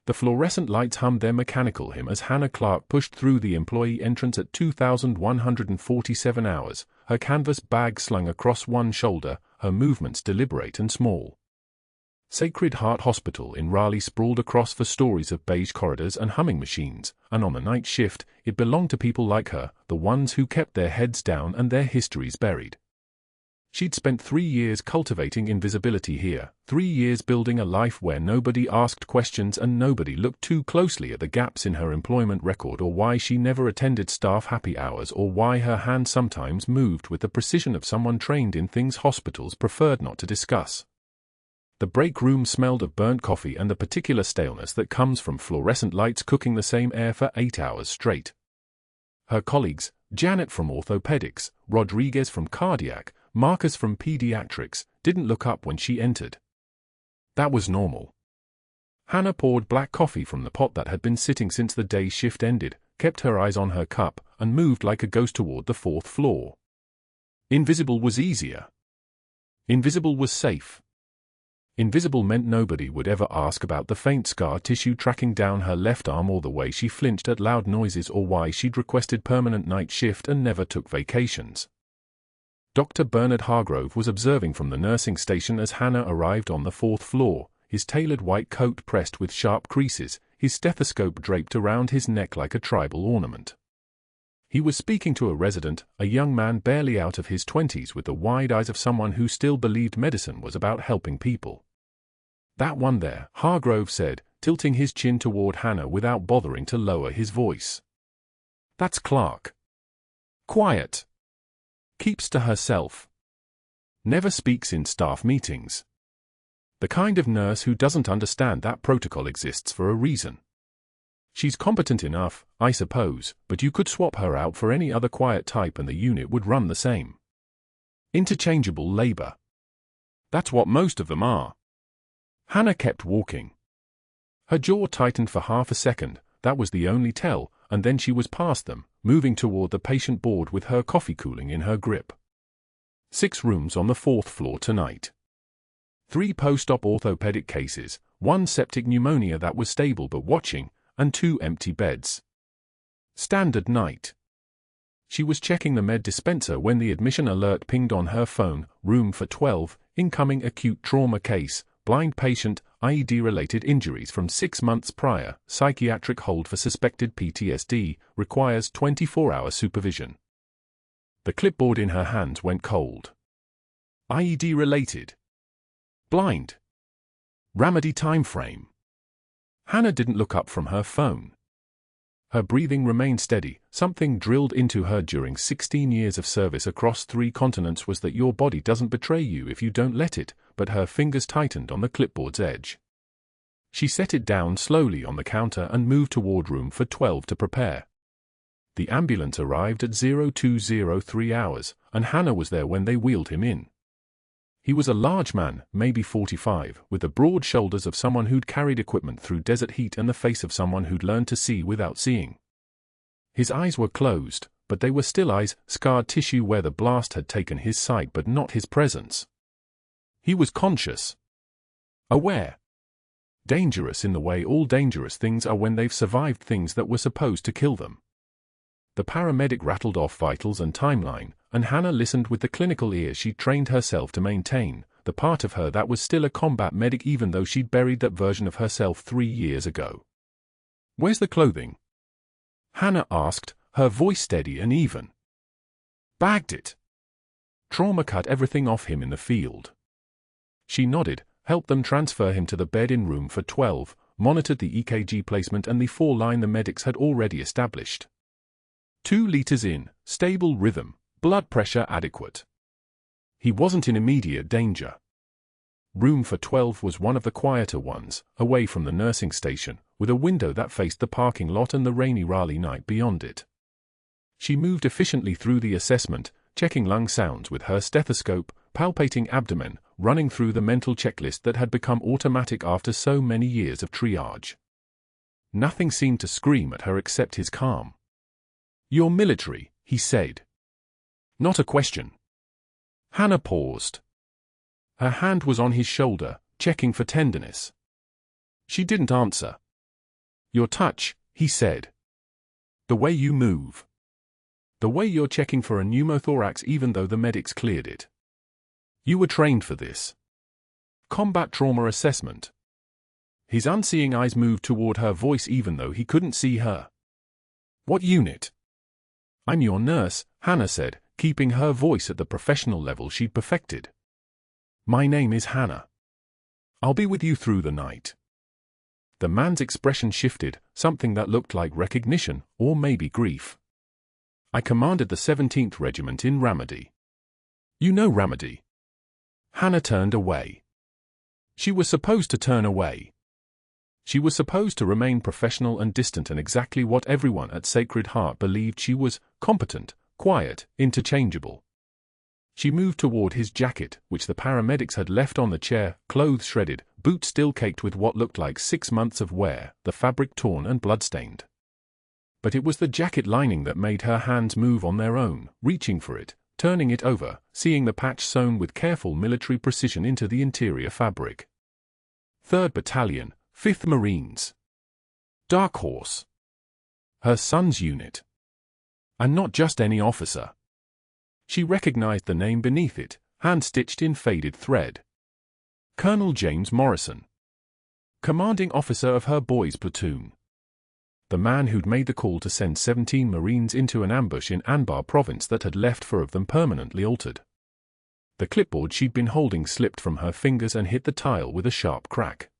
The fluorescent lights hummed their mechanical hymn as Hannah Clarke pushed through the employee entrance at 2,147 hours, her canvas bag slung across one shoulder, her movements deliberate and small. Sacred Heart Hospital in Raleigh sprawled across for stories of beige corridors and humming machines, and on the night shift, it belonged to people like her, the ones who kept their heads down and their histories buried. She'd spent 3 years cultivating invisibility here, 3 years building a life where nobody asked questions and nobody looked too closely at the gaps in her employment record or why she never attended staff happy hours or why her hand sometimes moved with the precision of someone trained in things hospitals preferred not to discuss. The break room smelled of burnt coffee and the particular staleness that comes from fluorescent lights cooking the same air for 8 hours straight. Her colleagues, Janet from orthopedics, Rodriguez from cardiac, Marcus from pediatrics, didn't look up when she entered. That was normal. Hannah poured black coffee from the pot that had been sitting since the day shift ended, kept her eyes on her cup, and moved like a ghost toward the 4th floor. Invisible was easier. Invisible was safe. Invisible meant nobody would ever ask about the faint scar tissue tracking down her left arm or the way she flinched at loud noises or why she'd requested permanent night shift and never took vacations. Dr. Bernard Hargrove was observing from the nursing station as Hannah arrived on the 4th floor, his tailored white coat pressed with sharp creases, his stethoscope draped around his neck like a tribal ornament. He was speaking to a resident, a young man barely out of his 20s with the wide eyes of someone who still believed medicine was about helping people. "That one there," Hargrove said, tilting his chin toward Hannah without bothering to lower his voice. "That's Clarke. Quiet. Keeps to herself. Never speaks in staff meetings. The kind of nurse who doesn't understand that protocol exists for a reason. She's competent enough, I suppose, but you could swap her out for any other quiet type and the unit would run the same. Interchangeable labor. That's what most of them are." Hannah kept walking. Her jaw tightened for half a second, that was the only tell, and then she was past them, moving toward the patient board with her coffee cooling in her grip. 6 rooms on the 4th floor tonight. 3 post-op orthopedic cases, 1 septic pneumonia that was stable but watching, and 2 empty beds. Standard night. She was checking the med dispenser when the admission alert pinged on her phone, room for 12, incoming acute trauma case, blind patient, IED-related injuries from 6 months prior, psychiatric hold for suspected PTSD, requires 24-hour supervision. The clipboard in her hands went cold. IED-related. Blind. Ramadi timeframe. Hannah didn't look up from her phone. Her breathing remained steady. Something drilled into her during 16 years of service across 3 continents was that your body doesn't betray you if you don't let it, but her fingers tightened on the clipboard's edge. She set it down slowly on the counter and moved toward room for 12 to prepare. The ambulance arrived at 0203 hours, and Hannah was there when they wheeled him in. He was a large man, maybe 45, with the broad shoulders of someone who'd carried equipment through desert heat and the face of someone who'd learned to see without seeing. His eyes were closed, but they were still eyes, scarred tissue where the blast had taken his sight but not his presence. He was conscious. Aware. Dangerous in the way all dangerous things are when they've survived things that were supposed to kill them. The paramedic rattled off vitals and timeline, and Hannah listened with the clinical ear she'd trained herself to maintain, the part of her that was still a combat medic even though she'd buried that version of herself 3 years ago. "Where's the clothing?" Hannah asked, her voice steady and even. "Bagged it. Trauma cut everything off him in the field." She nodded, helped them transfer him to the bed in room for 12, monitored the EKG placement and the 4-line the medics had already established. 2 liters in, stable rhythm, blood pressure adequate. He wasn't in immediate danger. Room for 12 was one of the quieter ones, away from the nursing station, with a window that faced the parking lot and the rainy Raleigh night beyond it. She moved efficiently through the assessment, checking lung sounds with her stethoscope, palpating abdomen, running through the mental checklist that had become automatic after so many years of triage. Nothing seemed to scream at her except his calm. "You're military," he said. "Not a question." Hannah paused. Her hand was on his shoulder, checking for tenderness. She didn't answer. "Your touch," he said. "The way you move. The way you're checking for a pneumothorax even though the medics cleared it. You were trained for this. Combat trauma assessment." His unseeing eyes moved toward her voice even though he couldn't see her. "What unit?" "I'm your nurse," Hannah said, keeping her voice at the professional level she'd perfected. "My name is Hannah. I'll be with you through the night." The man's expression shifted, something that looked like recognition, or maybe grief. "I commanded the 17th Regiment in Ramadi." "You know Ramadi?" Hannah turned away. She was supposed to turn away. She was supposed to remain professional and distant, and exactly what everyone at Sacred Heart believed she was: competent, quiet, interchangeable. She moved toward his jacket, which the paramedics had left on the chair, clothes shredded, boots still caked with what looked like 6 months of wear, the fabric torn and bloodstained. But it was the jacket lining that made her hands move on their own, reaching for it, turning it over, seeing the patch sewn with careful military precision into the interior fabric. 3rd Battalion, 5th Marines. Dark Horse. Her son's unit. And not just any officer. She recognized the name beneath it, hand-stitched in faded thread. Colonel James Morrison. Commanding officer of her boys' platoon. The man who'd made the call to send 17 Marines into an ambush in Anbar province that had left 4 of them permanently altered. The clipboard she'd been holding slipped from her fingers and hit the tile with a sharp crack.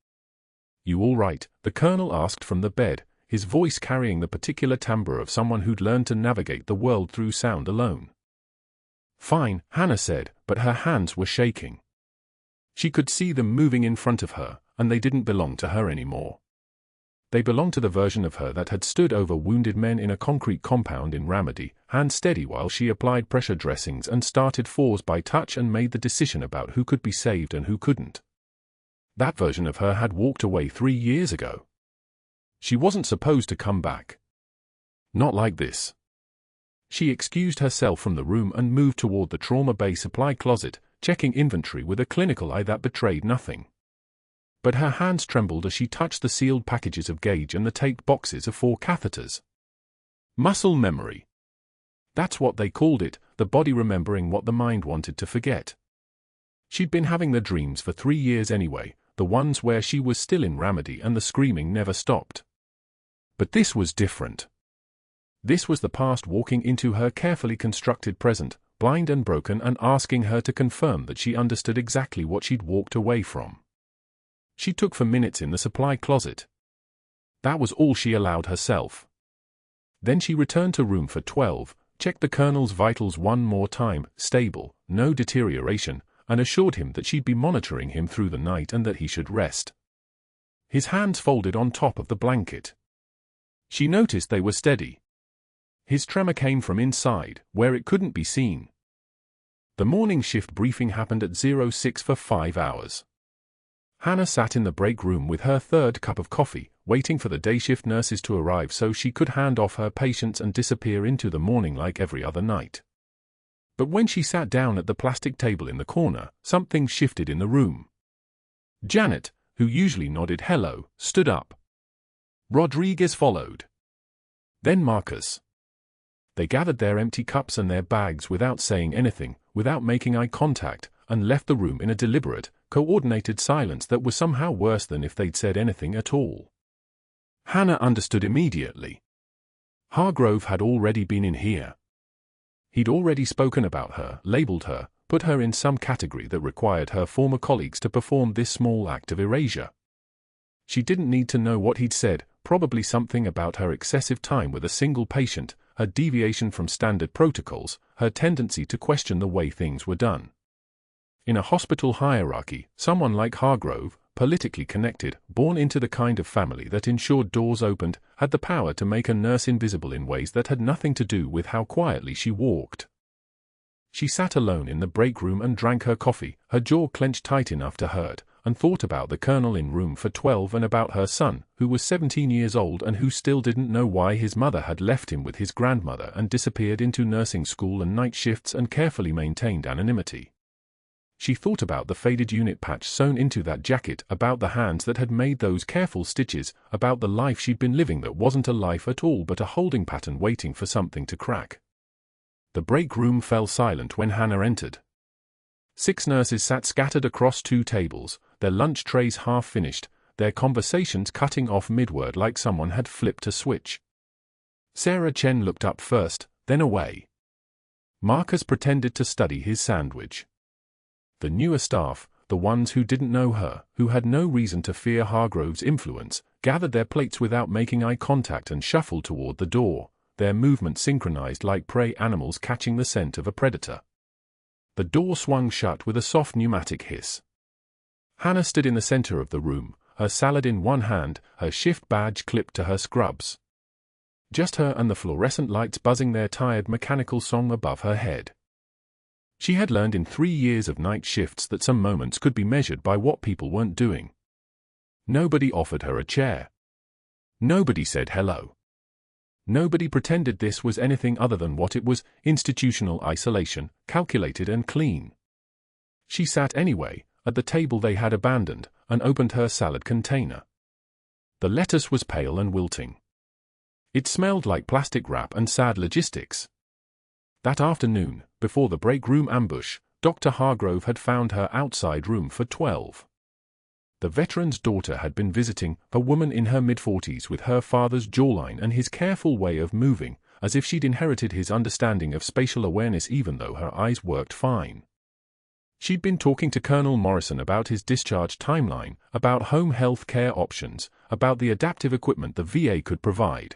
"You all right?" the colonel asked from the bed, his voice carrying the particular timbre of someone who'd learned to navigate the world through sound alone. "Fine," Hannah said, but her hands were shaking. She could see them moving in front of her, and they didn't belong to her anymore. They belonged to the version of her that had stood over wounded men in a concrete compound in Ramadi, hands steady while she applied pressure dressings and started fours by touch and made the decision about who could be saved and who couldn't. That version of her had walked away 3 years ago. She wasn't supposed to come back. Not like this. She excused herself from the room and moved toward the trauma bay supply closet, checking inventory with a clinical eye that betrayed nothing. But her hands trembled as she touched the sealed packages of gauge and the taped boxes of 4 catheters. Muscle memory. That's what they called it, the body remembering what the mind wanted to forget. She'd been having the dreams for 3 years anyway, the ones where she was still in Ramadi and the screaming never stopped. But this was different. This was the past walking into her carefully constructed present, blind and broken, and asking her to confirm that she understood exactly what she'd walked away from. She took for minutes in the supply closet. That was all she allowed herself. Then she returned to room for 12, checked the colonel's vitals one more time, stable, no deterioration, and assured him that she'd be monitoring him through the night and that he should rest. His hands folded on top of the blanket. She noticed they were steady. His tremor came from inside, where it couldn't be seen. The morning shift briefing happened at 06 for 5 hours. Hannah sat in the break room with her 3rd cup of coffee, waiting for the day shift nurses to arrive so she could hand off her patients and disappear into the morning like every other night. But when she sat down at the plastic table in the corner, something shifted in the room. Janet, who usually nodded hello, stood up. Rodriguez followed. Then Marcus. They gathered their empty cups and their bags without saying anything, without making eye contact, and left the room in a deliberate, coordinated silence that was somehow worse than if they'd said anything at all. Hannah understood immediately. Hargrove had already been in here. He'd already spoken about her, labeled her, put her in some category that required her former colleagues to perform this small act of erasure. She didn't need to know what he'd said, probably something about her excessive time with a single patient, her deviation from standard protocols, her tendency to question the way things were done. In a hospital hierarchy, someone like Hargrove, politically connected, born into the kind of family that ensured doors opened, had the power to make a nurse invisible in ways that had nothing to do with how quietly she walked. She sat alone in the break room and drank her coffee, her jaw clenched tight enough to hurt, and thought about the colonel in room for 12 and about her son, who was 17 years old and who still didn't know why his mother had left him with his grandmother and disappeared into nursing school and night shifts and carefully maintained anonymity. She thought about the faded unit patch sewn into that jacket, about the hands that had made those careful stitches, about the life she'd been living that wasn't a life at all but a holding pattern waiting for something to crack. The break room fell silent when Hannah entered. 6 nurses sat scattered across 2 tables, their lunch trays half finished, their conversations cutting off mid-word like someone had flipped a switch. Sarah Chen looked up first, then away. Marcus pretended to study his sandwich. The newer staff, the ones who didn't know her, who had no reason to fear Hargrove's influence, gathered their plates without making eye contact and shuffled toward the door, their movements synchronized like prey animals catching the scent of a predator. The door swung shut with a soft pneumatic hiss. Hannah stood in the center of the room, her salad in one hand, her shift badge clipped to her scrubs. Just her and the fluorescent lights buzzing their tired mechanical song above her head. She had learned in 3 years of night shifts that some moments could be measured by what people weren't doing. Nobody offered her a chair. Nobody said hello. Nobody pretended this was anything other than what it was, institutional isolation, calculated and clean. She sat anyway, at the table they had abandoned, and opened her salad container. The lettuce was pale and wilting. It smelled like plastic wrap and sad logistics. That afternoon, before the break room ambush, Dr. Hargrove had found her outside room for 12. The veteran's daughter had been visiting, a woman in her mid-40s with her father's jawline and his careful way of moving, as if she'd inherited his understanding of spatial awareness even though her eyes worked fine. She'd been talking to Colonel Morrison about his discharge timeline, about home health care options, about the adaptive equipment the VA could provide.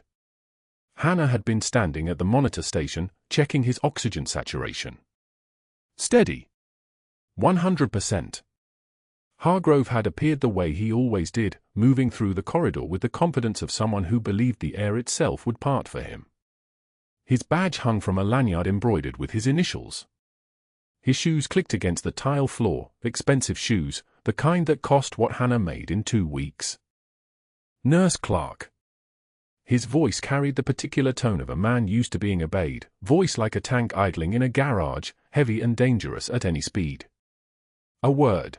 Hannah had been standing at the monitor station, checking his oxygen saturation. Steady. 100%. Hargrove had appeared the way he always did, moving through the corridor with the confidence of someone who believed the air itself would part for him. His badge hung from a lanyard embroidered with his initials. His shoes clicked against the tile floor, expensive shoes, the kind that cost what Hannah made in 2 weeks. Nurse Clarke. His voice carried the particular tone of a man used to being obeyed, voice like a tank idling in a garage, heavy and dangerous at any speed. A word.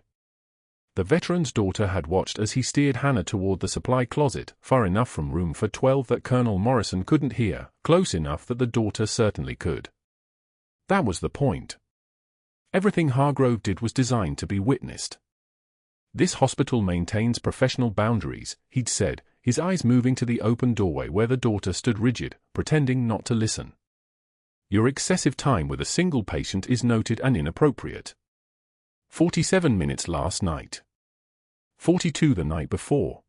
The veteran's daughter had watched as he steered Hannah toward the supply closet, far enough from room for 12 that Colonel Morrison couldn't hear, close enough that the daughter certainly could. That was the point. Everything Hargrove did was designed to be witnessed. This hospital maintains professional boundaries, he'd said, his eyes moving to the open doorway where the daughter stood rigid, pretending not to listen. Your excessive time with a single patient is noted and inappropriate. 47 minutes last night. 42 the night before.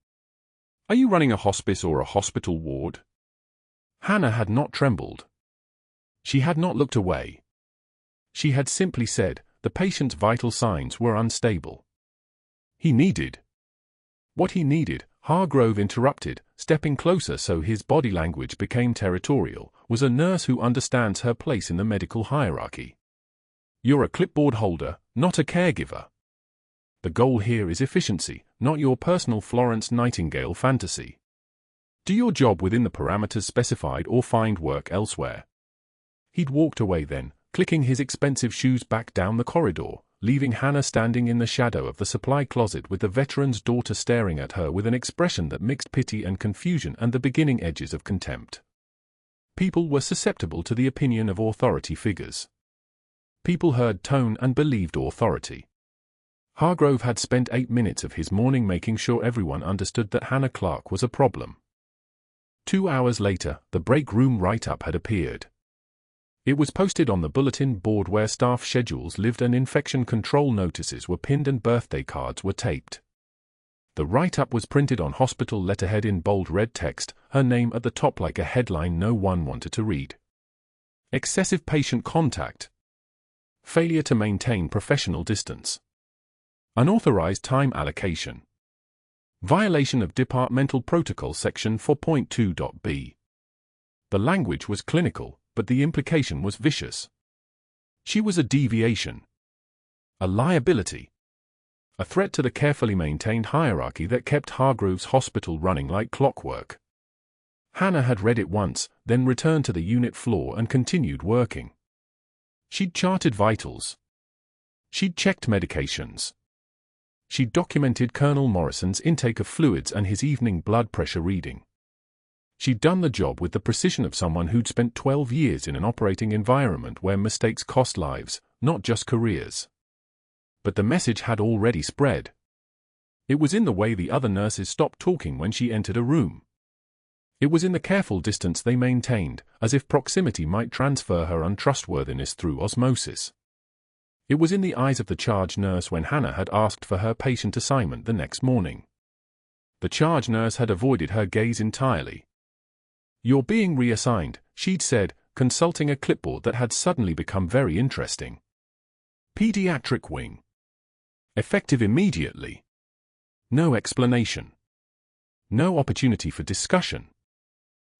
Are you running a hospice or a hospital ward? Hannah had not trembled. She had not looked away. She had simply said, the patient's vital signs were unstable. He needed. What he needed, Hargrove interrupted, stepping closer so his body language became territorial, was a nurse who understands her place in the medical hierarchy. You're a clipboard holder, not a caregiver. The goal here is efficiency, not your personal Florence Nightingale fantasy. Do your job within the parameters specified or find work elsewhere. He'd walked away then, clicking his expensive shoes back down the corridor, leaving Hannah standing in the shadow of the supply closet with the veteran's daughter staring at her with an expression that mixed pity and confusion and the beginning edges of contempt. People were susceptible to the opinion of authority figures. People heard tone and believed authority. Hargrove had spent 8 minutes of his morning making sure everyone understood that Hannah Clarke was a problem. 2 hours later, the break room write-up had appeared. It was posted on the bulletin board where staff schedules lived and infection control notices were pinned and birthday cards were taped. The write-up was printed on hospital letterhead in bold red text, her name at the top like a headline no one wanted to read. Excessive patient contact. Failure to maintain professional distance. Unauthorized time allocation. Violation of Departmental Protocol Section 4.2.b. The language was clinical, but the implication was vicious. She was a deviation. A liability. A threat to the carefully maintained hierarchy that kept Hargrove's hospital running like clockwork. Hannah had read it once, then returned to the unit floor and continued working. She'd charted vitals. She'd checked medications. She'd documented Colonel Morrison's intake of fluids and his evening blood pressure reading. She'd done the job with the precision of someone who'd spent 12 years in an operating environment where mistakes cost lives, not just careers. But the message had already spread. It was in the way the other nurses stopped talking when she entered a room. It was in the careful distance they maintained, as if proximity might transfer her untrustworthiness through osmosis. It was in the eyes of the charge nurse when Hannah had asked for her patient assignment the next morning. The charge nurse had avoided her gaze entirely. "You're being reassigned," she'd said, consulting a clipboard that had suddenly become very interesting. "Pediatric wing. Effective immediately." No explanation. No opportunity for discussion.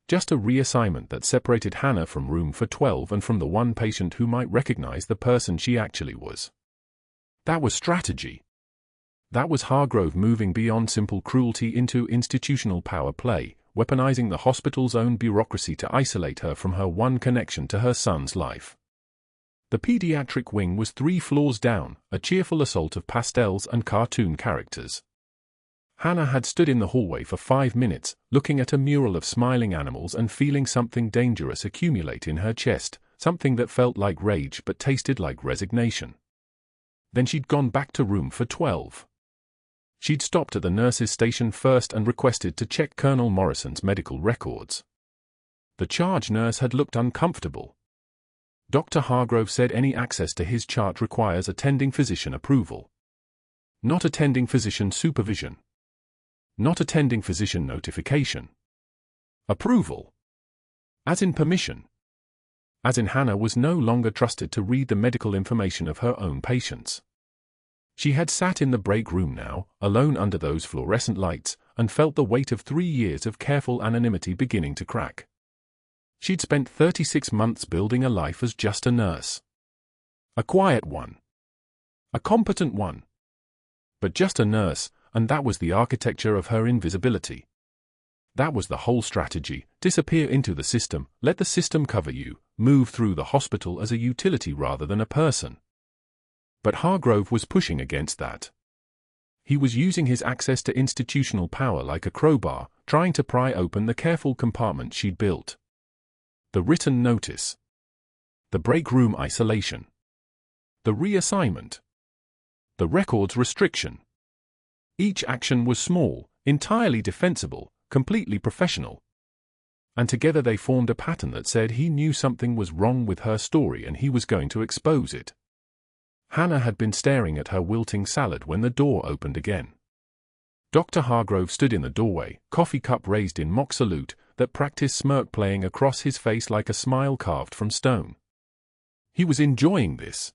Just a reassignment that separated Hannah from room for 12 and from the one patient who might recognize the person she actually was. That was strategy. That was Hargrove moving beyond simple cruelty into institutional power play, weaponizing the hospital's own bureaucracy to isolate her from her one connection to her son's life. The pediatric wing was 3 floors down, a cheerful assault of pastels and cartoon characters. Hannah had stood in the hallway for 5 minutes, looking at a mural of smiling animals and feeling something dangerous accumulate in her chest, something that felt like rage but tasted like resignation. Then she'd gone back to room for 12. She'd stopped at the nurse's station first and requested to check Colonel Morrison's medical records. The charge nurse had looked uncomfortable. Dr. Hargrove said any access to his chart requires attending physician approval. Not attending physician supervision. Not attending physician notification. Approval. As in permission. As in Hannah was no longer trusted to read the medical information of her own patients. She had sat in the break room now, alone under those fluorescent lights, and felt the weight of 3 years of careful anonymity beginning to crack. She'd spent 36 months building a life as just a nurse. A quiet one. A competent one. But just a nurse, and that was the architecture of her invisibility. That was the whole strategy: disappear into the system, let the system cover you, move through the hospital as a utility rather than a person. But Hargrove was pushing against that. He was using his access to institutional power like a crowbar, trying to pry open the careful compartment she'd built. The written notice. The break room isolation. The reassignment. The records restriction. Each action was small, entirely defensible, completely professional. And together they formed a pattern that said he knew something was wrong with her story and he was going to expose it. Hannah had been staring at her wilting salad when the door opened again. Dr. Hargrove stood in the doorway, coffee cup raised in mock salute, that practiced smirk playing across his face like a smile carved from stone. He was enjoying this.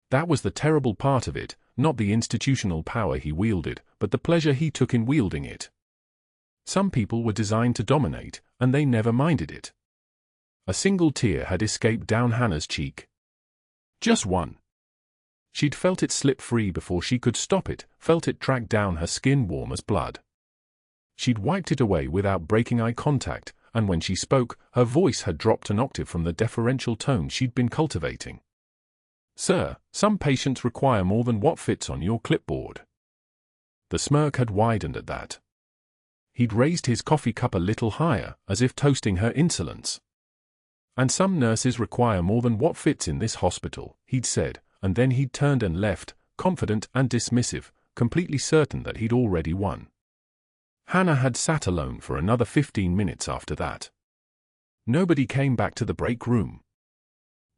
That was the terrible part of it, not the institutional power he wielded, but the pleasure he took in wielding it. Some people were designed to dominate, and they never minded it. A single tear had escaped down Hannah's cheek. Just one. She'd felt it slip free before she could stop it, felt it track down her skin warm as blood. She'd wiped it away without breaking eye contact, and when she spoke, her voice had dropped an octave from the deferential tone she'd been cultivating. "Sir, some patients require more than what fits on your clipboard." The smirk had widened at that. He'd raised his coffee cup a little higher, as if toasting her insolence. "And some nurses require more than what fits in this hospital," he'd said, and then he'd turned and left, confident and dismissive, completely certain that he'd already won. Hannah had sat alone for another 15 minutes after that. Nobody came back to the break room.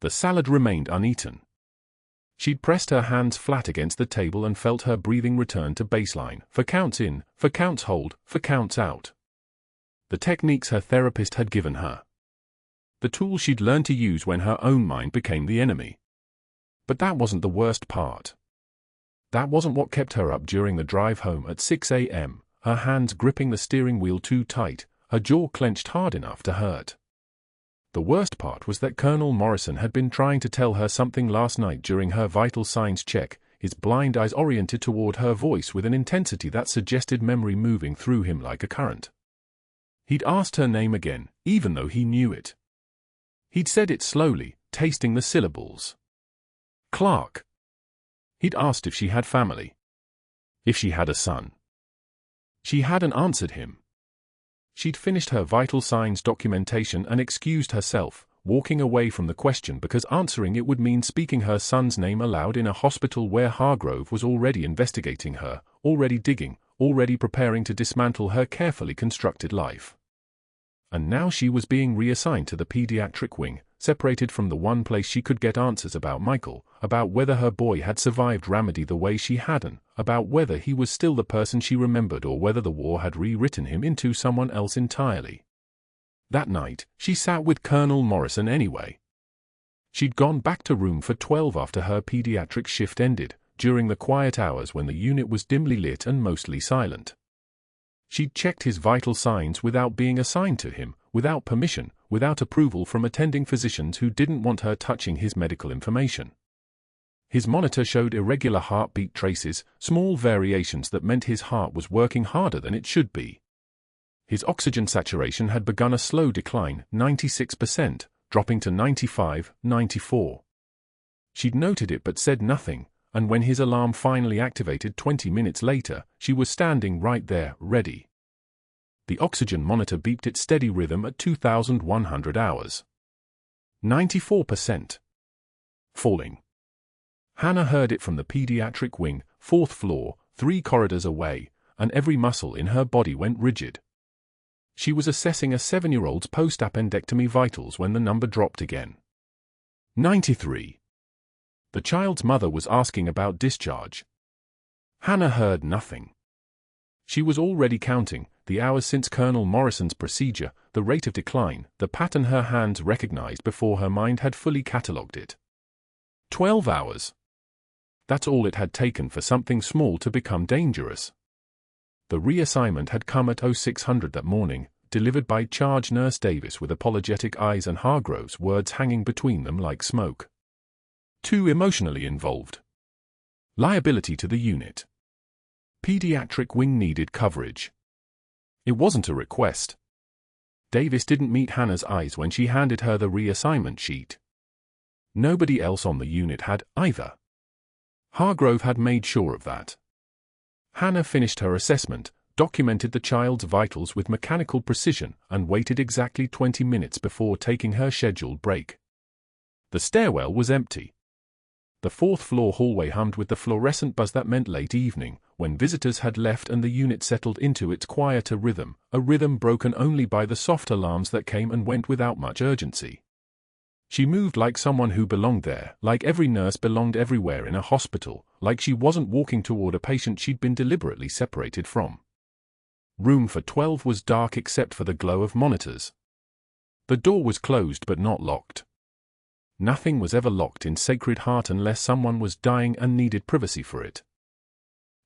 The salad remained uneaten. She'd pressed her hands flat against the table and felt her breathing return to baseline, for counts in, for counts hold, for counts out. The techniques her therapist had given her. The tools she'd learned to use when her own mind became the enemy. But that wasn't the worst part. That wasn't what kept her up during the drive home at 6 a.m., her hands gripping the steering wheel too tight, her jaw clenched hard enough to hurt. The worst part was that Colonel Morrison had been trying to tell her something last night during her vital signs check, his blind eyes oriented toward her voice with an intensity that suggested memory moving through him like a current. He'd asked her name again, even though he knew it. He'd said it slowly, tasting the syllables. "Clarke." He'd asked if she had family. If she had a son. She hadn't answered him. She'd finished her vital signs documentation and excused herself, walking away from the question because answering it would mean speaking her son's name aloud in a hospital where Hargrove was already investigating her, already digging, already preparing to dismantle her carefully constructed life. And now she was being reassigned to the pediatric wing, separated from the one place she could get answers about Michael, about whether her boy had survived Ramadi the way she hadn't, about whether he was still the person she remembered or whether the war had rewritten him into someone else entirely. That night, she sat with Colonel Morrison anyway. She'd gone back to room for 12 after her pediatric shift ended, during the quiet hours when the unit was dimly lit and mostly silent. She'd checked his vital signs without being assigned to him, without permission, without approval from attending physicians who didn't want her touching his medical information. His monitor showed irregular heartbeat traces, small variations that meant his heart was working harder than it should be. His oxygen saturation had begun a slow decline, 96%, dropping to 95, 94. She'd noted it but said nothing, and when his alarm finally activated 20 minutes later, she was standing right there, ready. The oxygen monitor beeped its steady rhythm at 2,100 hours. 94%. Falling. Hannah heard it from the pediatric wing, 4th floor, 3 corridors away, and every muscle in her body went rigid. She was assessing a 7-year-old's post-appendectomy vitals when the number dropped again. 93. The child's mother was asking about discharge. Hannah heard nothing. She was already counting the hours since Colonel Morrison's procedure, the rate of decline, the pattern her hands recognized before her mind had fully catalogued it. 12 hours. That's all it had taken for something small to become dangerous. The reassignment had come at 0600 that morning, delivered by Charge Nurse Davis with apologetic eyes and Hargrove's words hanging between them like smoke. Too emotionally involved. Liability to the unit. Pediatric wing needed coverage. It wasn't a request. Davis didn't meet Hannah's eyes when she handed her the reassignment sheet. Nobody else on the unit had either. Hargrove had made sure of that. Hannah finished her assessment, documented the child's vitals with mechanical precision, and waited exactly 20 minutes before taking her scheduled break. The stairwell was empty. The 4th floor hallway hummed with the fluorescent buzz that meant late evening, when visitors had left and the unit settled into its quieter rhythm, a rhythm broken only by the soft alarms that came and went without much urgency. She moved like someone who belonged there, like every nurse belonged everywhere in a hospital, like she wasn't walking toward a patient she'd been deliberately separated from. Room for 12 was dark except for the glow of monitors. The door was closed but not locked. Nothing was ever locked in Sacred Heart unless someone was dying and needed privacy for it.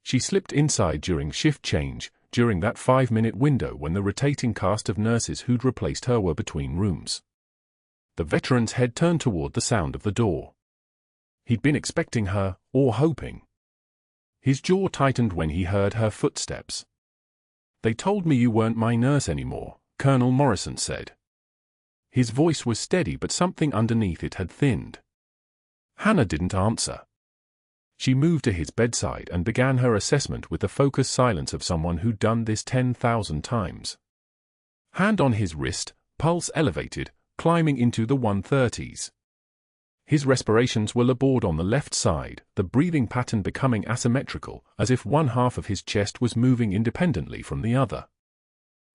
She slipped inside during shift change, during that 5-minute window when the rotating cast of nurses who'd replaced her were between rooms. The veteran's head turned toward the sound of the door. He'd been expecting her, or hoping. His jaw tightened when he heard her footsteps. "They told me you weren't my nurse anymore," Colonel Morrison said. His voice was steady but something underneath it had thinned. Hannah didn't answer. She moved to his bedside and began her assessment with the focused silence of someone who'd done this 10,000 times. Hand on his wrist, pulse elevated, climbing into the 130s. His respirations were labored on the left side, the breathing pattern becoming asymmetrical, as if one half of his chest was moving independently from the other.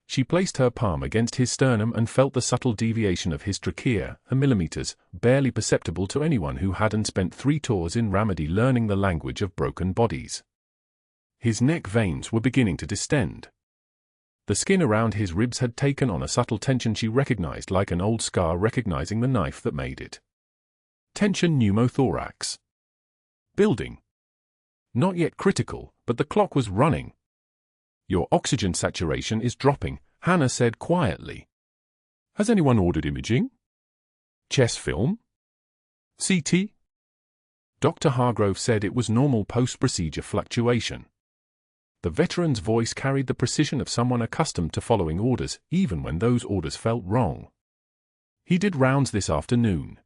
She placed her palm against his sternum and felt the subtle deviation of his trachea, millimeters, barely perceptible to anyone who hadn't spent 3 tours in Ramadi learning the language of broken bodies. His neck veins were beginning to distend. The skin around his ribs had taken on a subtle tension she recognized, like an old scar recognizing the knife that made it. Tension pneumothorax. Building. Not yet critical, but the clock was running. "Your oxygen saturation is dropping," Hannah said quietly. "Has anyone ordered imaging? Chest film? CT?" Dr. Hargrove said it was normal post-procedure fluctuation. The veteran's voice carried the precision of someone accustomed to following orders, even when those orders felt wrong. "He did rounds this afternoon.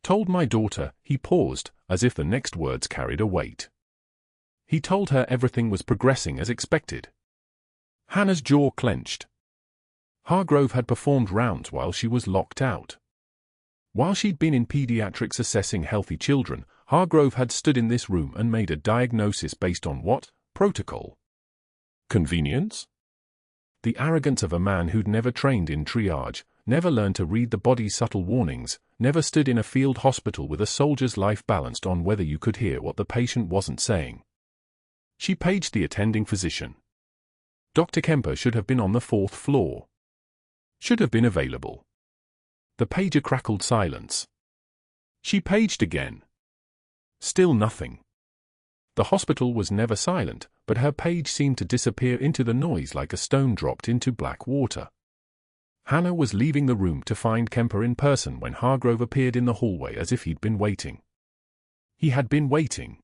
Told my daughter, he paused, as if the next words carried a weight. He told her everything was progressing as expected. Hannah's jaw clenched. Hargrove had performed rounds while she was locked out. While she'd been in pediatrics assessing healthy children, Hargrove had stood in this room and made a diagnosis based on what? Protocol. Convenience? The arrogance of a man who'd never trained in triage, never learned to read the body's subtle warnings, never stood in a field hospital with a soldier's life balanced on whether you could hear what the patient wasn't saying. She paged the attending physician. Dr. Kemper should have been on the 4th floor. Should have been available. The pager crackled silence. She paged again. Still nothing. The hospital was never silent, but her page seemed to disappear into the noise like a stone dropped into black water. Hannah was leaving the room to find Kemper in person when Hargrove appeared in the hallway as if he'd been waiting. He had been waiting.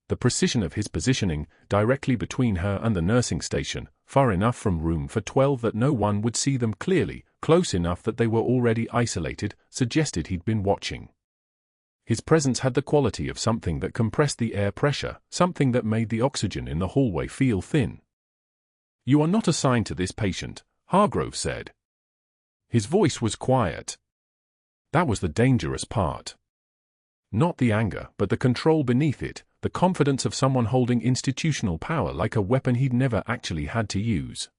The precision of his positioning, directly between her and the nursing station, far enough from room for 12 that no one would see them clearly, close enough that they were already isolated, suggested he'd been watching. His presence had the quality of something that compressed the air pressure, something that made the oxygen in the hallway feel thin. "You are not assigned to this patient," Hargrove said. His voice was quiet. That was the dangerous part. Not the anger, but the control beneath it, the confidence of someone holding institutional power like a weapon he'd never actually had to use.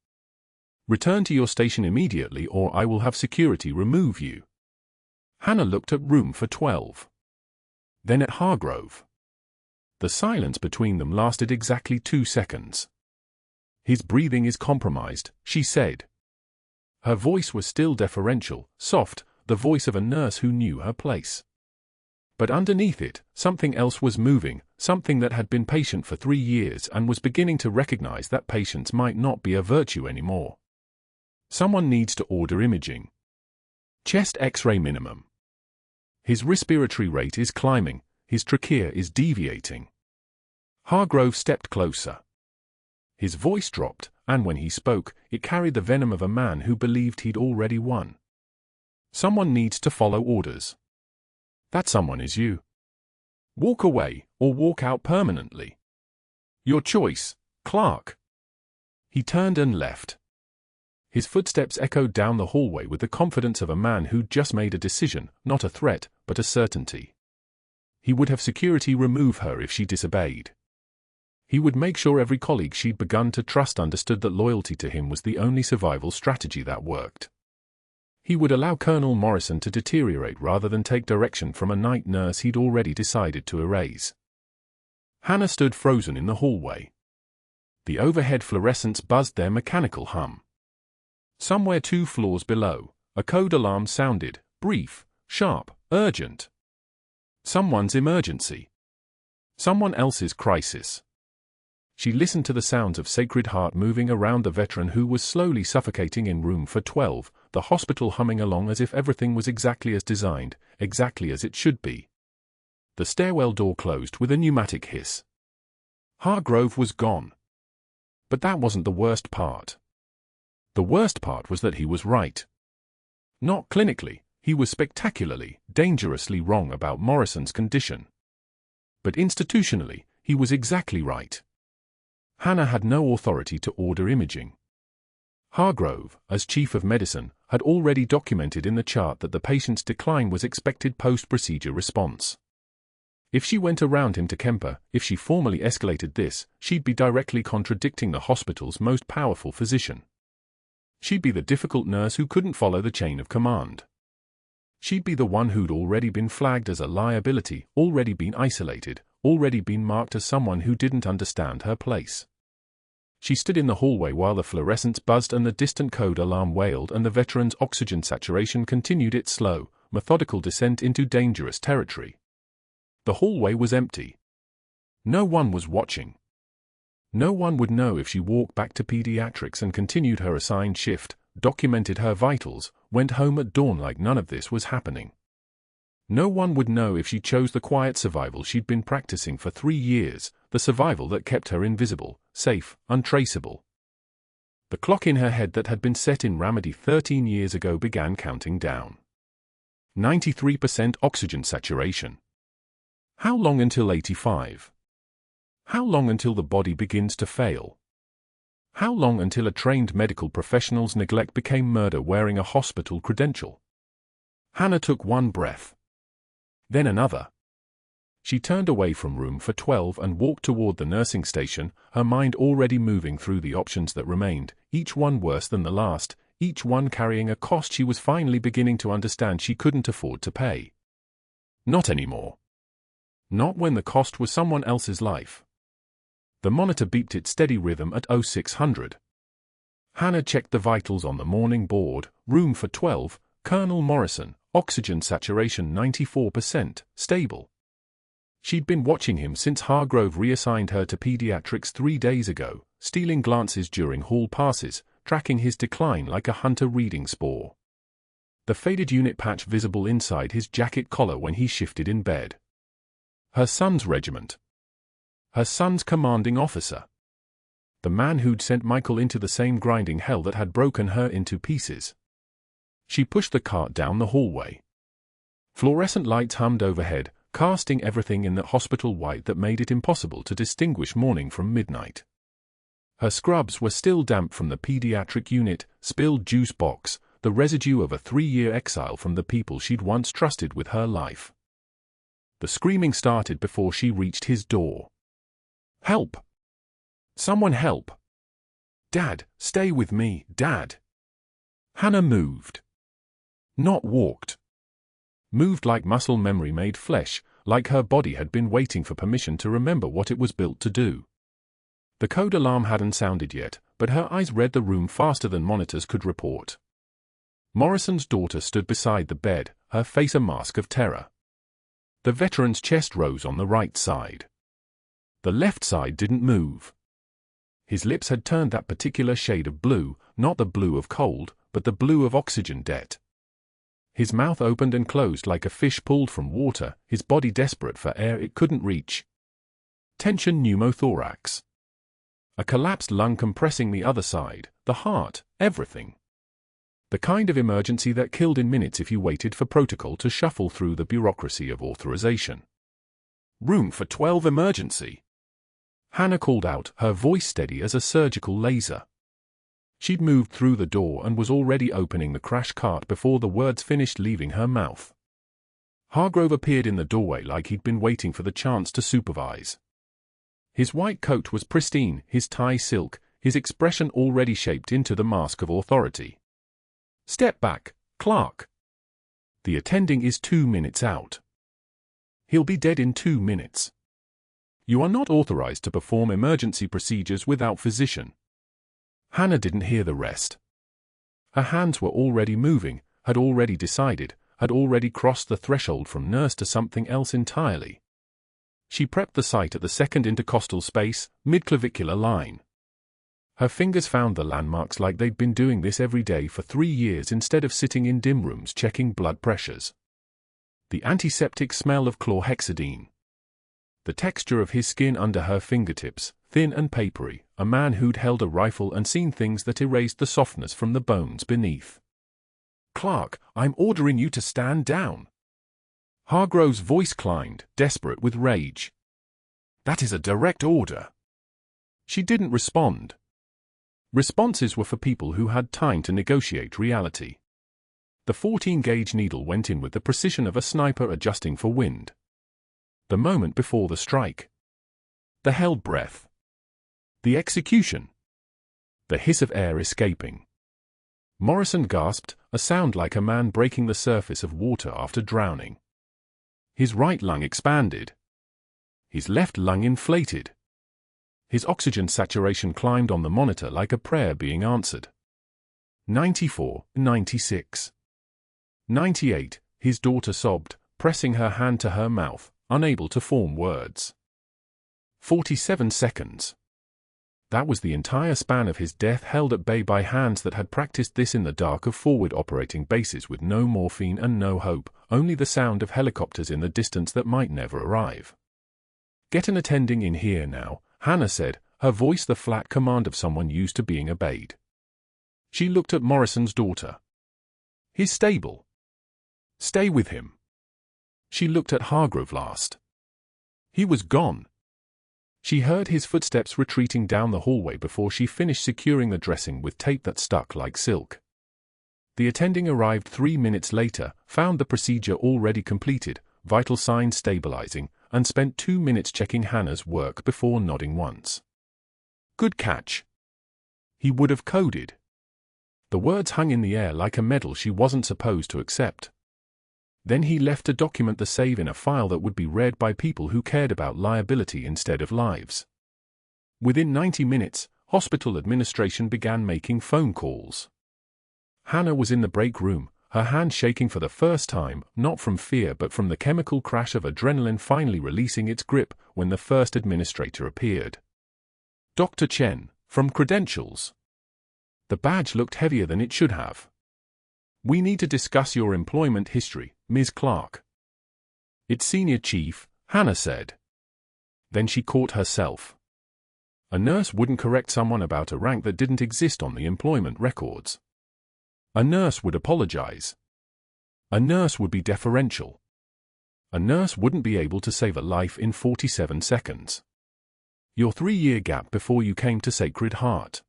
"Return to your station immediately or I will have security remove you." Hannah looked at room for 12. Then at Hargrove. The silence between them lasted exactly 2 seconds. "His breathing is compromised," she said. Her voice was still deferential, soft, the voice of a nurse who knew her place. But underneath it, something else was moving, something that had been patient for 3 years and was beginning to recognize that patience might not be a virtue anymore. "Someone needs to order imaging. Chest X-ray minimum. His respiratory rate is climbing, his trachea is deviating." Hargrove stepped closer. His voice dropped, and when he spoke, it carried the venom of a man who believed he'd already won. "Someone needs to follow orders. That someone is you. Walk away, or walk out permanently. Your choice, Clarke." He turned and left. His footsteps echoed down the hallway with the confidence of a man who'd just made a decision, not a threat, but a certainty. He would have security remove her if she disobeyed. He would make sure every colleague she'd begun to trust understood that loyalty to him was the only survival strategy that worked. He would allow Colonel Morrison to deteriorate rather than take direction from a night nurse he'd already decided to erase. Hannah stood frozen in the hallway. The overhead fluorescents buzzed their mechanical hum. Somewhere 2 floors below, a code alarm sounded, brief, sharp, urgent. Someone's emergency. Someone else's crisis. She listened to the sounds of Sacred Heart moving around the veteran who was slowly suffocating in room for 12, the hospital humming along as if everything was exactly as designed, exactly as it should be. The stairwell door closed with a pneumatic hiss. Hargrove was gone. But that wasn't the worst part. The worst part was that he was right. Not clinically, he was spectacularly, dangerously wrong about Morrison's condition. But institutionally, he was exactly right. Hannah had no authority to order imaging. Hargrove, as chief of medicine, had already documented in the chart that the patient's decline was expected post-procedure response. If she went around him to Kemper, if she formally escalated this, she'd be directly contradicting the hospital's most powerful physician. She'd be the difficult nurse who couldn't follow the chain of command. She'd be the one who'd already been flagged as a liability, already been isolated, already been marked as someone who didn't understand her place. She stood in the hallway while the fluorescents buzzed and the distant code alarm wailed and the veteran's oxygen saturation continued its slow, methodical descent into dangerous territory. The hallway was empty. No one was watching. No one would know if she walked back to pediatrics and continued her assigned shift, documented her vitals, went home at dawn like none of this was happening. No one would know if she chose the quiet survival she'd been practicing for 3 years, the survival that kept her invisible, safe, untraceable. The clock in her head that had been set in Ramadi 13 years ago began counting down. 93% oxygen saturation. How long until 85? How long until the body begins to fail? How long until a trained medical professional's neglect became murder wearing a hospital credential? Hannah took one breath. Then another. She turned away from room for 12 and walked toward the nursing station, her mind already moving through the options that remained, each one worse than the last, each one carrying a cost she was finally beginning to understand she couldn't afford to pay. Not anymore. Not when the cost was someone else's life. The monitor beeped its steady rhythm at 0600. Hannah checked the vitals on the morning board, room for 12, Colonel Morrison, oxygen saturation 94%, stable. She'd been watching him since Hargrove reassigned her to pediatrics 3 days ago, stealing glances during hall passes, tracking his decline like a hunter reading spoor. The faded unit patch visible inside his jacket collar when he shifted in bed. Her son's regiment. Her son's commanding officer. The man who'd sent Michael into the same grinding hell that had broken her into pieces. She pushed the cart down the hallway. Fluorescent lights hummed overhead, casting everything in the hospital white that made it impossible to distinguish morning from midnight. Her scrubs were still damp from the pediatric unit, spilled juice box, the residue of a 3-year exile from the people she'd once trusted with her life. The screaming started before she reached his door. Help! Someone help! Dad, stay with me, Dad! Hannah moved. Not walked. Moved like muscle memory made flesh, like her body had been waiting for permission to remember what it was built to do. The code alarm hadn't sounded yet, but her eyes read the room faster than monitors could report. Morrison's daughter stood beside the bed, her face a mask of terror. The veteran's chest rose on the right side. The left side didn't move. His lips had turned that particular shade of blue, not the blue of cold, but the blue of oxygen debt. His mouth opened and closed like a fish pulled from water, his body desperate for air it couldn't reach. Tension pneumothorax. A collapsed lung compressing the other side, the heart, everything. The kind of emergency that killed in minutes if you waited for protocol to shuffle through the bureaucracy of authorization. Room for 12 emergency. Hannah called out, her voice steady as a surgical laser. She'd moved through the door and was already opening the crash cart before the words finished leaving her mouth. Hargrove appeared in the doorway like he'd been waiting for the chance to supervise. His white coat was pristine, his tie silk, his expression already shaped into the mask of authority. Step back, Clarke. The attending is 2 minutes out. He'll be dead in 2 minutes. You are not authorized to perform emergency procedures without physician. Hannah didn't hear the rest. Her hands were already moving, had already decided, had already crossed the threshold from nurse to something else entirely. She prepped the site at the second intercostal space, mid-clavicular line. Her fingers found the landmarks like they'd been doing this every day for 3 years instead of sitting in dim rooms checking blood pressures. The antiseptic smell of chlorhexidine. The texture of his skin under her fingertips, thin and papery, a man who'd held a rifle and seen things that erased the softness from the bones beneath. Clarke, I'm ordering you to stand down. Hargrove's voice climbed, desperate with rage. That is a direct order. She didn't respond. Responses were for people who had time to negotiate reality. The 14-gauge needle went in with the precision of a sniper adjusting for wind. The moment before the strike. The held breath. The execution. The hiss of air escaping. Morrison gasped, a sound like a man breaking the surface of water after drowning. His right lung expanded. His left lung inflated. His oxygen saturation climbed on the monitor like a prayer being answered. 94, 96. 98, his daughter sobbed, pressing her hand to her mouth, unable to form words. 47 seconds. That was the entire span of his death held at bay by hands that had practiced this in the dark of forward operating bases with no morphine and no hope, only the sound of helicopters in the distance that might never arrive. Get an attending in here now, Hannah said, her voice the flat command of someone used to being obeyed. She looked at Morrison's daughter. His stable. Stay with him. She looked at Hargrove last. He was gone. She heard his footsteps retreating down the hallway before she finished securing the dressing with tape that stuck like silk. The attending arrived 3 minutes later, found the procedure already completed, vital signs stabilizing, and spent 2 minutes checking Hannah's work before nodding once. Good catch. He would have coded. The words hung in the air like a medal she wasn't supposed to accept. Then he left to document the save in a file that would be read by people who cared about liability instead of lives. Within 90 minutes, hospital administration began making phone calls. Hannah was in the break room, her hand shaking for the first time, not from fear but from the chemical crash of adrenaline finally releasing its grip when the first administrator appeared. Dr. Chen, from Credentials. The badge looked heavier than it should have. We need to discuss your employment history, Ms. Clarke. It's Senior Chief, Hannah said. Then she caught herself. A nurse wouldn't correct someone about a rank that didn't exist on the employment records. A nurse would apologize. A nurse would be deferential. A nurse wouldn't be able to save a life in 47 seconds. Your 3-year gap before you came to Sacred Heart.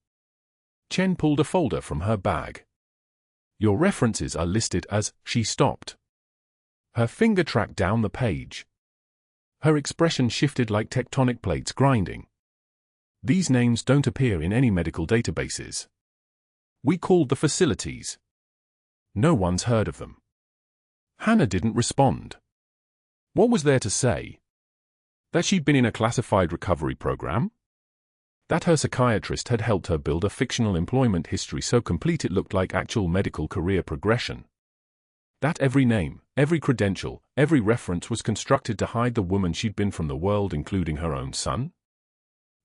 Chen pulled a folder from her bag. Your references are listed as, she stopped. Her finger tracked down the page. Her expression shifted like tectonic plates grinding. These names don't appear in any medical databases. We called the facilities. No one's heard of them. Hannah didn't respond. What was there to say? That she'd been in a classified recovery program? That her psychiatrist had helped her build a fictional employment history so complete it looked like actual medical career progression? That every name, every credential, every reference was constructed to hide the woman she'd been from the world, including her own son?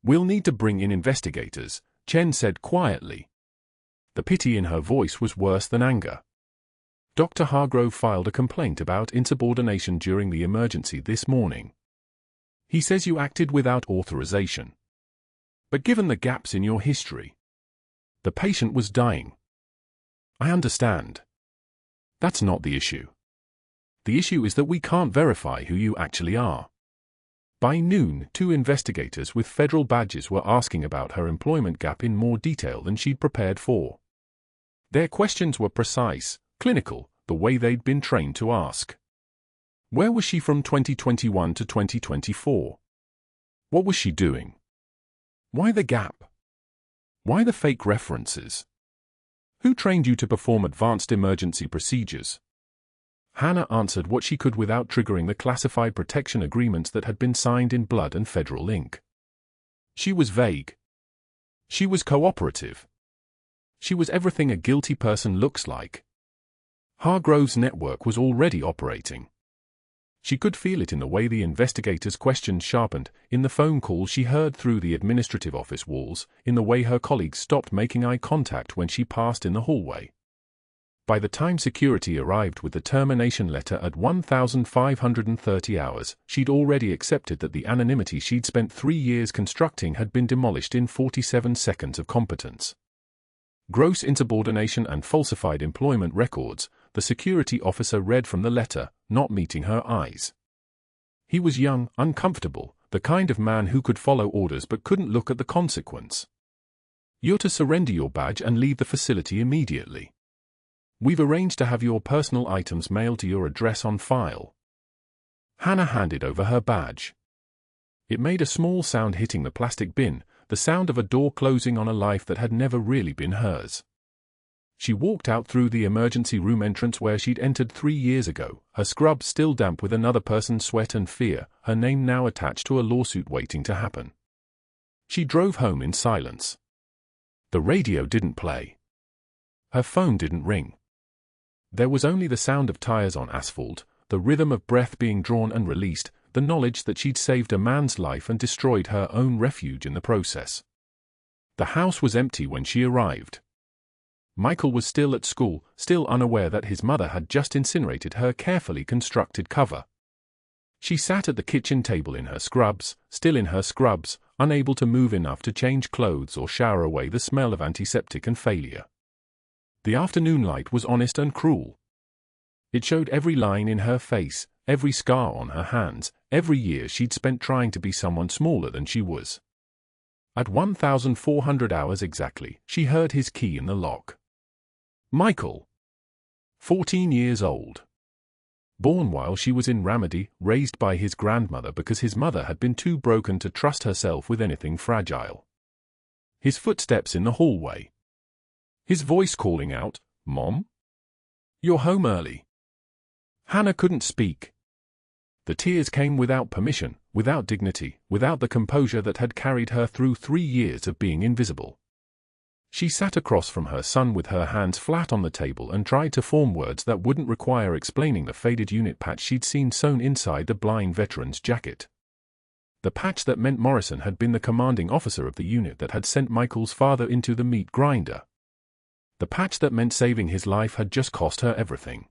We'll need to bring in investigators, Chen said quietly. The pity in her voice was worse than anger. Dr. Hargrove filed a complaint about insubordination during the emergency this morning. He says you acted without authorization. But given the gaps in your history, the patient was dying. I understand. That's not the issue. The issue is that we can't verify who you actually are. By noon, 2 investigators with federal badges were asking about her employment gap in more detail than she'd prepared for. Their questions were precise, clinical, the way they'd been trained to ask. Where was she from 2021 to 2024? What was she doing? Why the gap? Why the fake references? Who trained you to perform advanced emergency procedures? Hannah answered what she could without triggering the classified protection agreements that had been signed in blood and federal ink. She was vague. She was cooperative. She was everything a guilty person looks like. Hargrove's network was already operating. She could feel it in the way the investigators' questions sharpened, in the phone calls she heard through the administrative office walls, in the way her colleagues stopped making eye contact when she passed in the hallway. By the time security arrived with the termination letter at 1,530 hours, she'd already accepted that the anonymity she'd spent 3 years constructing had been demolished in 47 seconds of competence. Gross insubordination and falsified employment records, the security officer read from the letter, not meeting her eyes. He was young, uncomfortable, the kind of man who could follow orders but couldn't look at the consequence. You're to surrender your badge and leave the facility immediately. We've arranged to have your personal items mailed to your address on file. Hannah handed over her badge. It made a small sound hitting the plastic bin, the sound of a door closing on a life that had never really been hers. She walked out through the emergency room entrance where she'd entered 3 years ago, her scrubs still damp with another person's sweat and fear, her name now attached to a lawsuit waiting to happen. She drove home in silence. The radio didn't play. Her phone didn't ring. There was only the sound of tires on asphalt, the rhythm of breath being drawn and released, the knowledge that she'd saved a man's life and destroyed her own refuge in the process. The house was empty when she arrived. Michael was still at school, still unaware that his mother had just incinerated her carefully constructed cover. She sat at the kitchen table in her scrubs, still in her scrubs, unable to move enough to change clothes or shower away the smell of antiseptic and failure. The afternoon light was honest and cruel. It showed every line in her face, every scar on her hands, every year she'd spent trying to be someone smaller than she was. At 1,400 hours exactly, she heard his key in the lock. Michael. 14 years old. Born while she was in Ramadi, raised by his grandmother because his mother had been too broken to trust herself with anything fragile. His footsteps in the hallway. His voice calling out, "Mom? You're home early." Hannah couldn't speak. The tears came without permission, without dignity, without the composure that had carried her through 3 years of being invisible. She sat across from her son with her hands flat on the table and tried to form words that wouldn't require explaining the faded unit patch she'd seen sewn inside the blind veteran's jacket. The patch that meant Morrison had been the commanding officer of the unit that had sent Michael's father into the meat grinder. The patch that meant saving his life had just cost her everything.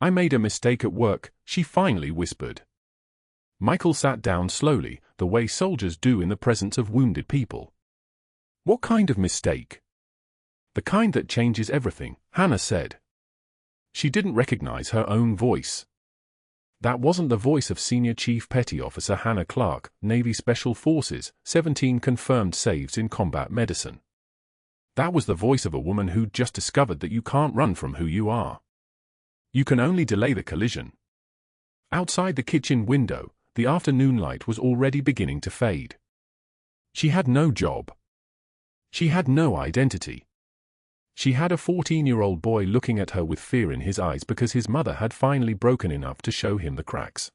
"I made a mistake at work," she finally whispered. Michael sat down slowly, the way soldiers do in the presence of wounded people. "What kind of mistake?" "The kind that changes everything," Hannah said. She didn't recognize her own voice. That wasn't the voice of Senior Chief Petty Officer Hannah Clarke, Navy Special Forces, 17 confirmed saves in combat medicine. That was the voice of a woman who'd just discovered that you can't run from who you are. You can only delay the collision. Outside the kitchen window, the afternoon light was already beginning to fade. She had no job. She had no identity. She had a 14-year-old boy looking at her with fear in his eyes because his mother had finally broken enough to show him the cracks.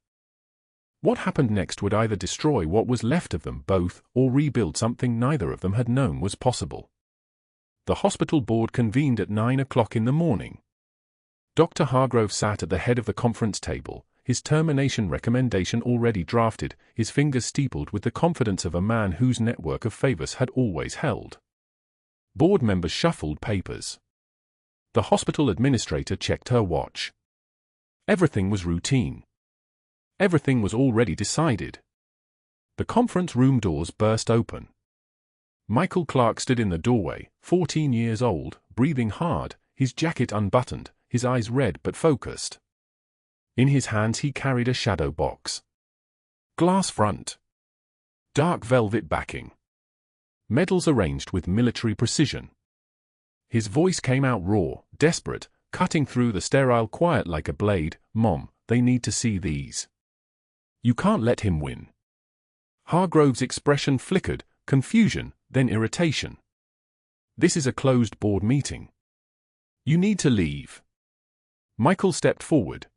What happened next would either destroy what was left of them both or rebuild something neither of them had known was possible. The hospital board convened at 9 o'clock in the morning. Dr. Hargrove sat at the head of the conference table, his termination recommendation already drafted, his fingers steepled with the confidence of a man whose network of favors had always held. Board members shuffled papers. The hospital administrator checked her watch. Everything was routine. Everything was already decided. The conference room doors burst open. Michael Clarke stood in the doorway, 14 years old, breathing hard, his jacket unbuttoned, his eyes red but focused. In his hands he carried a shadow box. Glass front. Dark velvet backing. Medals arranged with military precision. His voice came out raw, desperate, cutting through the sterile quiet like a blade. "Mom, they need to see these. You can't let him win." Hargrove's expression flickered, confusion, then irritation. "This is a closed board meeting. You need to leave." Michael stepped forward.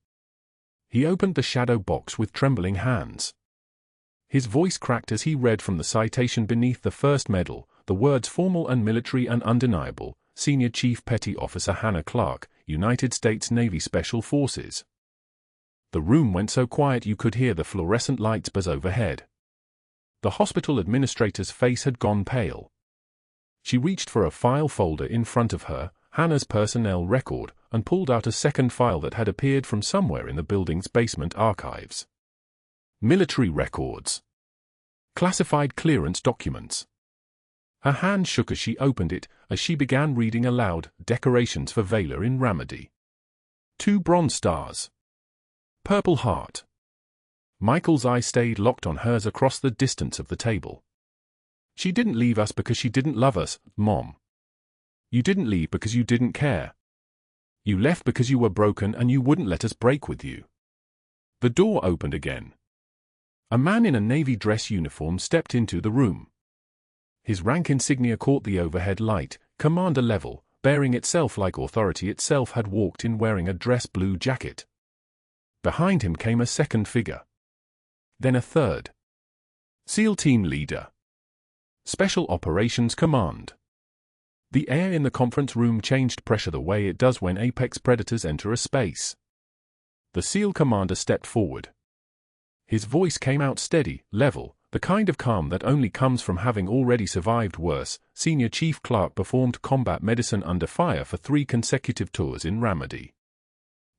He opened the shadow box with trembling hands. His voice cracked as he read from the citation beneath the first medal, the words formal and military and undeniable, Senior Chief Petty Officer Hannah Clarke, United States Navy Special Forces. The room went so quiet you could hear the fluorescent lights buzz overhead. The hospital administrator's face had gone pale. She reached for a file folder in front of her, Hannah's personnel record, and pulled out a second file that had appeared from somewhere in the building's basement archives. Military records. Classified clearance documents. Her hand shook as she opened it, as she began reading aloud, decorations for valor in Ramadi. 2 bronze stars. Purple Heart. Michael's eye stayed locked on hers across the distance of the table. "She didn't leave us because she didn't love us, Mom. You didn't leave because you didn't care. You left because you were broken and you wouldn't let us break with you." The door opened again. A man in a Navy dress uniform stepped into the room. His rank insignia caught the overhead light, commander level, bearing itself like authority itself had walked in wearing a dress blue jacket. Behind him came a second figure. Then a third. SEAL Team Leader. Special Operations Command. The air in the conference room changed pressure the way it does when apex predators enter a space. The SEAL commander stepped forward. His voice came out steady, level, the kind of calm that only comes from having already survived worse. Senior Chief Clarke performed combat medicine under fire for 3 consecutive tours in Ramadi.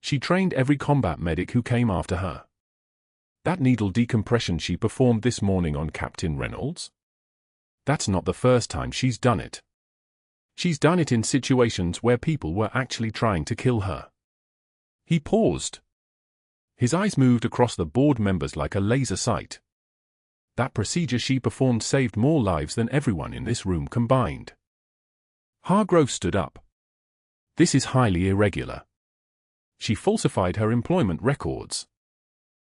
She trained every combat medic who came after her. That needle decompression she performed this morning on Captain Reynolds? That's not the first time she's done it. She's done it in situations where people were actually trying to kill her. He paused. His eyes moved across the board members like a laser sight. That procedure she performed saved more lives than everyone in this room combined. Hargrove stood up. This is highly irregular. She falsified her employment records.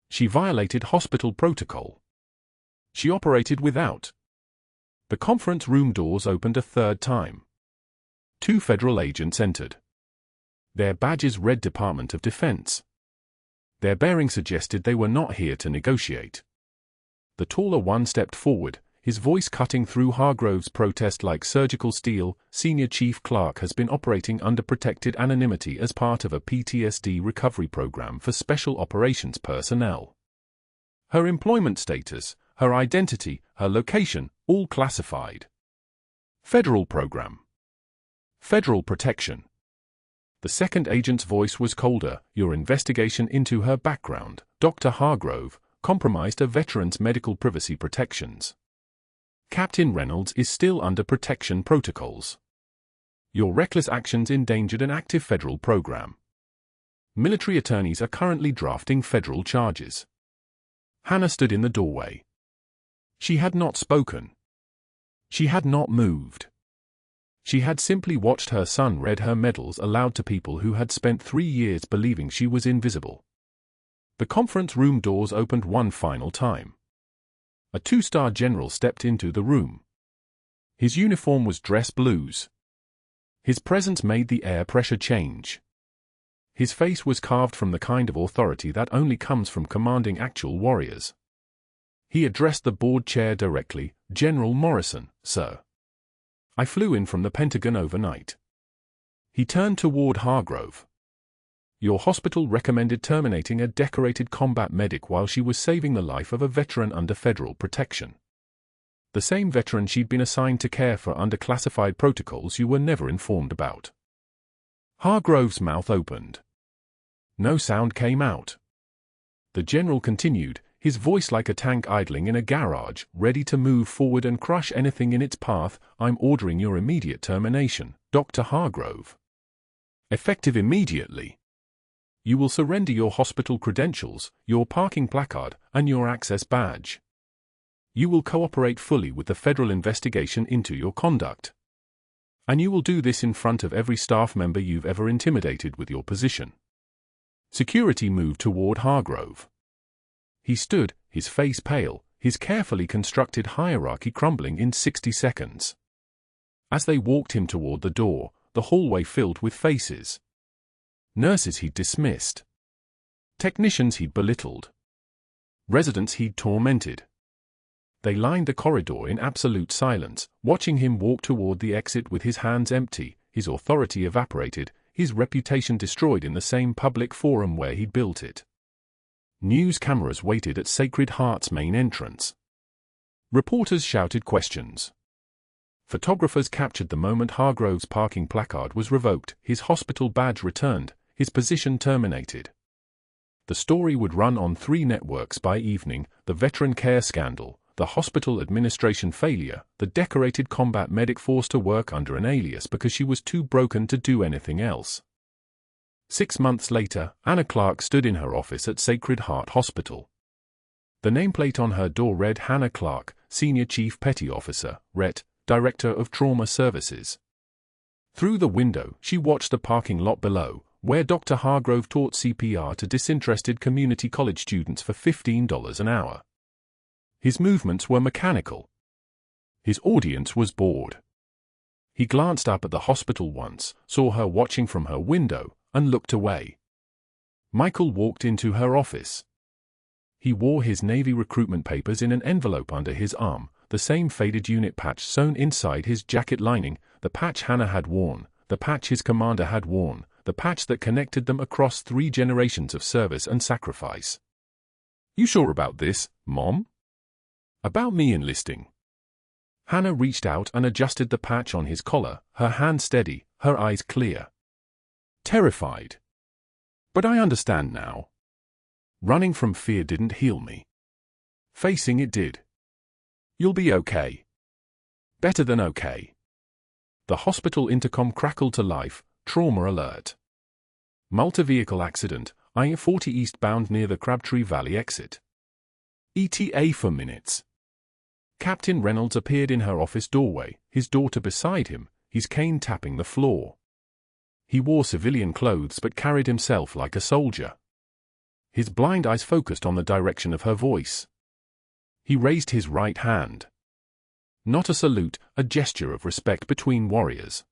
She violated hospital protocol. She operated without. The conference room doors opened a third time. 2 federal agents entered. Their badges read Department of Defense. Their bearing suggested they were not here to negotiate. The taller one stepped forward, his voice cutting through Hargrove's protest like surgical steel. Senior Chief Clarke has been operating under protected anonymity as part of a PTSD recovery program for special operations personnel. Her employment status, her identity, her location, all classified. Federal program. Federal protection. The second agent's voice was colder. Your investigation into her background, Dr. Hargrove, compromised a veteran's medical privacy protections. Captain Reynolds is still under protection protocols. Your reckless actions endangered an active federal program. Military attorneys are currently drafting federal charges. Hannah stood in the doorway. She had not spoken. She had not moved. She had simply watched her son read her medals aloud to people who had spent 3 years believing she was invisible. The conference room doors opened one final time. A 2-star general stepped into the room. His uniform was dress blues. His presence made the air pressure change. His face was carved from the kind of authority that only comes from commanding actual warriors. He addressed the board chair directly. General Morrison, sir. I flew in from the Pentagon overnight. He turned toward Hargrove. Your hospital recommended terminating a decorated combat medic while she was saving the life of a veteran under federal protection. The same veteran she'd been assigned to care for under classified protocols you were never informed about. Hargrove's mouth opened. No sound came out. The general continued, his voice like a tank idling in a garage, ready to move forward and crush anything in its path. I'm ordering your immediate termination, Dr. Hargrove. Effective immediately. You will surrender your hospital credentials, your parking placard, and your access badge. You will cooperate fully with the federal investigation into your conduct. And you will do this in front of every staff member you've ever intimidated with your position. Security moved toward Hargrove. He stood, his face pale, his carefully constructed hierarchy crumbling in 60 seconds. As they walked him toward the door, the hallway filled with faces. Nurses he'd dismissed. Technicians he'd belittled. Residents he'd tormented. They lined the corridor in absolute silence, watching him walk toward the exit with his hands empty, his authority evaporated, his reputation destroyed in the same public forum where he'd built it. News cameras waited at Sacred Heart's main entrance. Reporters shouted questions. Photographers captured the moment Hargrove's parking placard was revoked, his hospital badge returned, his position terminated. The story would run on 3 networks by evening: the veteran care scandal, the hospital administration failure, the decorated combat medic forced to work under an alias because she was too broken to do anything else. 6 months later, Anna Clarke stood in her office at Sacred Heart Hospital. The nameplate on her door read Hannah Clarke, Senior Chief Petty Officer, RET, Director of Trauma Services. Through the window, she watched the parking lot below, where Dr. Hargrove taught CPR to disinterested community college students for $15 an hour. His movements were mechanical. His audience was bored. He glanced up at the hospital once, saw her watching from her window, and looked away. Michael walked into her office. He wore his Navy recruitment papers in an envelope under his arm, the same faded unit patch sewn inside his jacket lining, the patch Hannah had worn, the patch his commander had worn, the patch that connected them across 3 generations of service and sacrifice. You sure about this, Mom? About me enlisting? Hannah reached out and adjusted the patch on his collar, her hand steady, her eyes clear. Terrified. But I understand now. Running from fear didn't heal me. Facing it did. You'll be okay. Better than okay. The hospital intercom crackled to life, trauma alert. Multi-vehicle accident, I-40 eastbound near the Crabtree Valley exit. ETA for minutes. Captain Reynolds appeared in her office doorway, his daughter beside him, his cane tapping the floor. He wore civilian clothes but carried himself like a soldier. His blind eyes focused on the direction of her voice. He raised his right hand. Not a salute, a gesture of respect between warriors.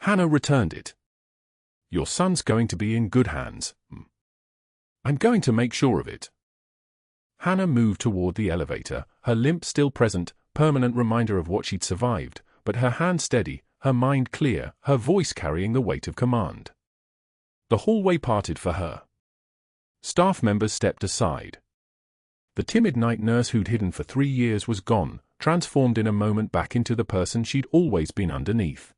Hannah returned it. "Your son's going to be in good hands. I'm going to make sure of it." Hannah moved toward the elevator, her limp still present, permanent reminder of what she'd survived, but her hand steady, her mind clear, her voice carrying the weight of command. The hallway parted for her. Staff members stepped aside. The timid night nurse who'd hidden for 3 years was gone, transformed in a moment back into the person she'd always been underneath.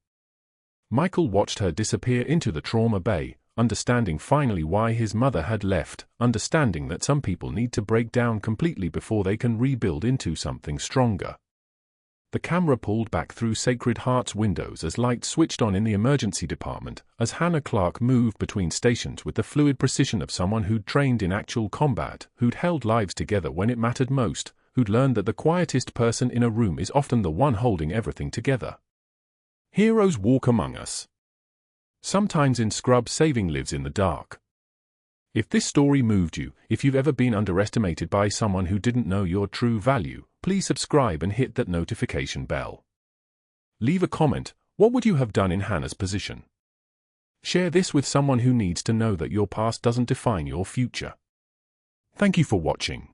Michael watched her disappear into the trauma bay, understanding finally why his mother had left, understanding that some people need to break down completely before they can rebuild into something stronger. The camera pulled back through Sacred Heart's windows as lights switched on in the emergency department, as Hannah Clarke moved between stations with the fluid precision of someone who'd trained in actual combat, who'd held lives together when it mattered most, who'd learned that the quietest person in a room is often the one holding everything together. Heroes walk among us. Sometimes in scrub, saving lives in the dark. If this story moved you, if you've ever been underestimated by someone who didn't know your true value, please subscribe and hit that notification bell. Leave a comment. What would you have done in Hannah's position? Share this with someone who needs to know that your past doesn't define your future. Thank you for watching.